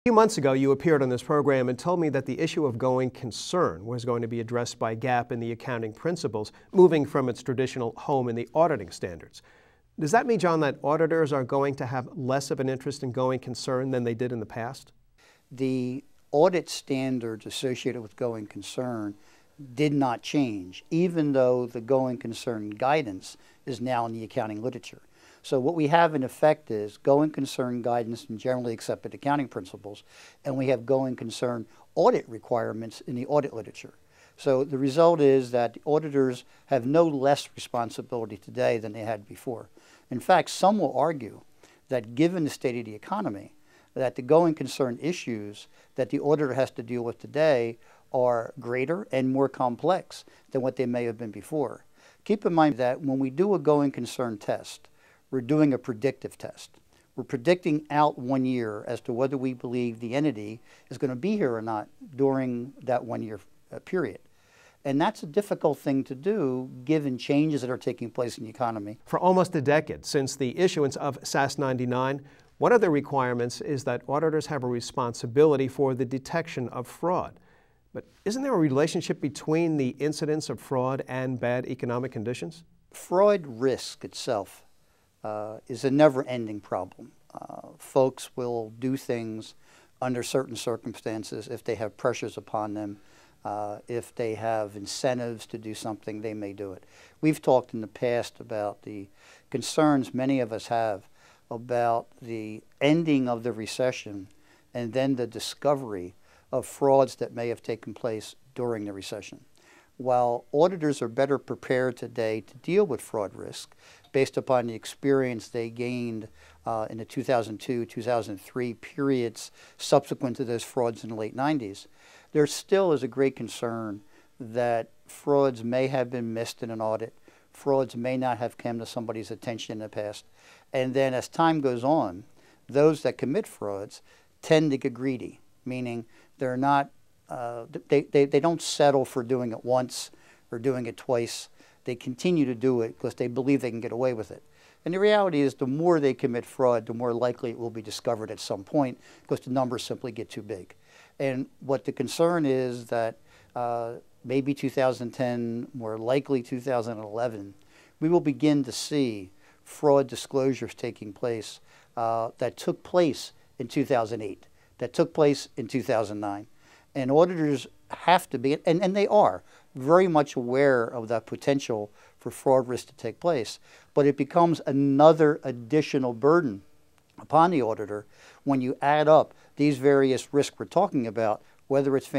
A few months ago, you appeared on this program and told me that the issue of going concern was going to be addressed by GAAP in the accounting principles, moving from its traditional home in the auditing standards. Does that mean, John, that auditors are going to have less of an interest in going concern than they did in the past? The audit standards associated with going concern did not change, even though the going concern guidance is now in the accounting literature. So what we have in effect is going concern guidance in generally accepted accounting principles, and we have going concern audit requirements in the audit literature. So the result is that the auditors have no less responsibility today than they had before. In fact, some will argue that given the state of the economy, that the going concern issues that the auditor has to deal with today are greater and more complex than what they may have been before. Keep in mind that when we do a going concern test, we're doing a predictive test. We're predicting out 1 year as to whether we believe the entity is going to be here or not during that 1 year period. And that's a difficult thing to do given changes that are taking place in the economy. For almost a decade since the issuance of SAS 99, one of the requirements is that auditors have a responsibility for the detection of fraud. But isn't there a relationship between the incidence of fraud and bad economic conditions? Fraud risk itself is a never-ending problem. Folks will do things under certain circumstances if they have pressures upon them. If they have incentives to do something, they may do it. We've talked in the past about the concerns many of us have about the ending of the recession and then the discovery of frauds that may have taken place during the recession. While auditors are better prepared today to deal with fraud risk based upon the experience they gained in the 2002-2003 periods subsequent to those frauds in the late 90s, there still is a great concern that frauds may have been missed in an audit, frauds may not have come to somebody's attention in the past, and then as time goes on, those that commit frauds tend to get greedy, meaning they're not they don't settle for doing it once or doing it twice. They continue to do it because they believe they can get away with it. And the reality is the more they commit fraud, the more likely it will be discovered at some point because the numbers simply get too big. And what the concern is that maybe 2010, more likely 2011, we will begin to see fraud disclosures taking place that took place in 2008, that took place in 2009. And auditors have to be, and they are, very much aware of that potential for fraud risk to take place. But it becomes another additional burden upon the auditor when you add up these various risks we're talking about, whether it's